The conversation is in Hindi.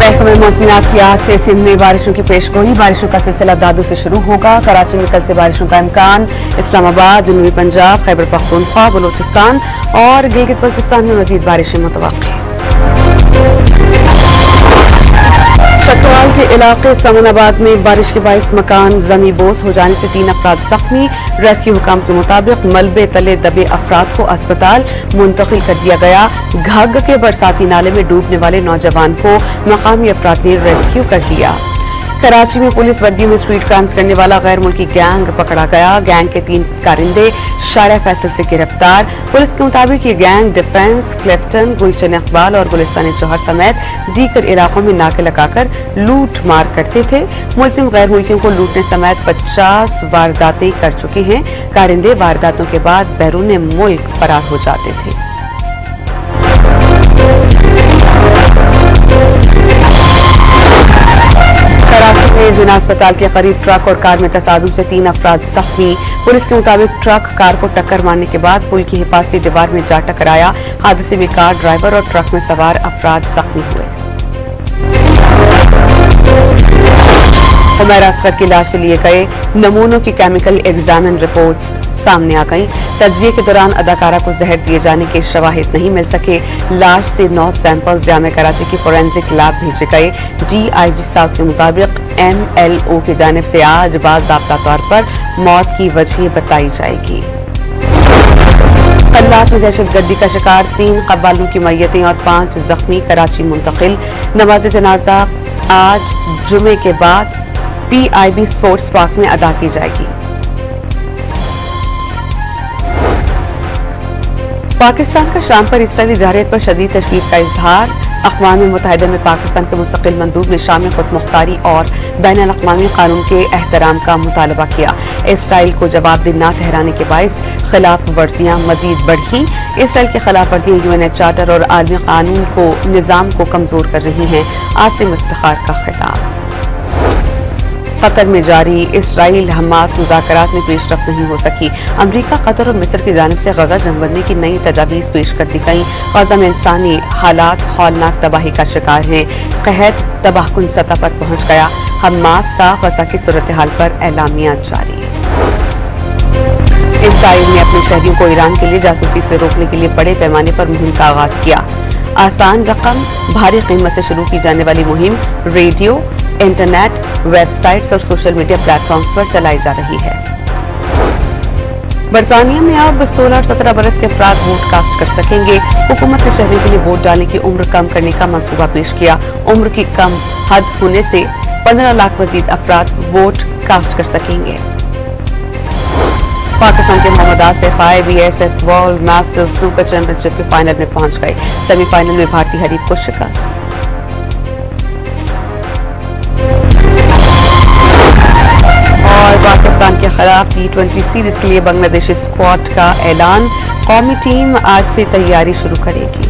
महकमे मौसमियात की आज से सिंध में बारिशों की पेशगोई। बारिशों का सिलसिला दादू से शुरू होगा। कराची में कल से बारिशों का इम्कान। इस्लामाबाद, जनूबी पंजाब, खैबर पख्तूनख्वा, बलूचिस्तान और गिलगित बल्तिस्तान में मजीद बारिशें मुतवक्की। चकवाल के इलाके समनाबाद में बारिश के बाइस मकान जमी बोस हो जाने से 3 अफराद जख्मी। रेस्क्यू हुकाम के मुताबिक मलबे तले दबे अफराद को अस्पताल मुंतकिल कर दिया गया। घाघ के बरसाती नाले में डूबने वाले नौजवान को मकामी अफराद ने रेस्क्यू कर लिया। कराची में पुलिस वर्दियों में स्ट्रीट क्राइम्स करने वाला गैर मुल्की गैंग पकड़ा गया। गैंग के 3 कारिंदे शारा फैसल से गिरफ्तार। पुलिस के मुताबिक ये गैंग डिफेंस, क्लिफ्टन, गुलशन इकबाल और गुलिस्तान जौहर समेत दीगर इलाकों में नाके लगाकर लूट मार करते थे। मुलजिम गैर मुल्कियों को लूटने समेत 50 वारदातें कर चुके हैं। कारिंदे वारदातों के बाद बैरून मुल्क फरार हो जाते थे। कराची में जिना अस्पताल के करीब ट्रक और कार में तसादुम से 3 अफराद जख्मी। पुलिस के मुताबिक ट्रक कार को टक्कर मारने के बाद पुल की हिफाजती दीवार में जा टकराया। हादसे में कार ड्राइवर और ट्रक में सवार अफराद जख्मी हुए। उमैर असगर की लाश से लिए गए नमूनों की केमिकल एग्जामिन रिपोर्ट्स सामने आ गईं। तज्जिए के दौरान अदाकारा को जहर दिए जाने के शवाहिद नहीं मिल सके। लाश से 9 सैंपल्स जामे कराची की फोरेंसिक लैब भेजे गए। DIG साउथ के मुताबिक MLO की जानिब से आज बाज़ाब्ता तौर पर मौत की वजह बताई जाएगी। कल्लात में दहशतगर्दी का शिकार 3 कब्बालों की मैयतें और 5 जख्मी कराची मुंतकिल। नमाज जनाजा आज जुमे के बाद PIB स्पोर्ट्स पार्क में अदा की जाएगी। पाकिस्तान का शाम पर इसराइली जारहियत पर शदीद तशवीश का इजहार। अक़वाम मुत्तहिदा में पाकिस्तान के मुस्तकिल मंदूब ने शामी खुद मुख्तारी और बैनुल अक़वामी कानून के एहतराम का मुतालबा किया। इसराइल को जवाबदेह न ठहराने के बाइस खिलाफ वर्जियां मजीद बढ़ी। इसराइल की खिलाफ वर्जियां UN चार्टर और आलमी कानून को निज़ाम को कमजोर कर रही हैं। आसिम इफ्तिखार का खिताब। कतर में जारी इसराइल हमास मुज़ाकरात में पेशरफ्त नहीं हो सकी। अमरीका, कतर और मिस्र की जानिब से गजा जंगबंदी की नई तजावीज़ पेश कर दी गई। गजा में इंसानी हालात हौलनाक तबाही का शिकार हैं। कहत तबाहकुन सतह पर पहुंच गया। हमास का गजा की सूरत हाल पर एलामिया जारी। इसराइल ने अपने शहरियों को ईरान के लिए जासूसी से रोकने के लिए बड़े पैमाने पर मुहिम का आगाज किया। आसान रकम भारी कीमत से शुरू की जाने वाली मुहिम रेडियो, इंटरनेट, वेबसाइट्स और सोशल मीडिया प्लेटफॉर्म्स पर चलाई जा रही है। बरतानिया में अब 16 और 17 बरस के अफराद वोट कास्ट कर सकेंगे। हुकूमत ने शहरियों के लिए वोट डालने की उम्र कम करने का मंसूबा पेश किया। उम्र की कम हद होने से 15 लाख मजीद अफराद वोट कास्ट कर सकेंगे। पाकिस्तान के Mohammad Asif IBSF world masters snooker championship के फाइनल में पहुंच गए। सेमीफाइनल में भारतीय हरीफ को शिकस्त। और पाकिस्तान के खिलाफ T20 सीरीज के लिए बांग्लादेशी स्क्वाड का ऐलान। कौमी टीम आज से तैयारी शुरू करेगी।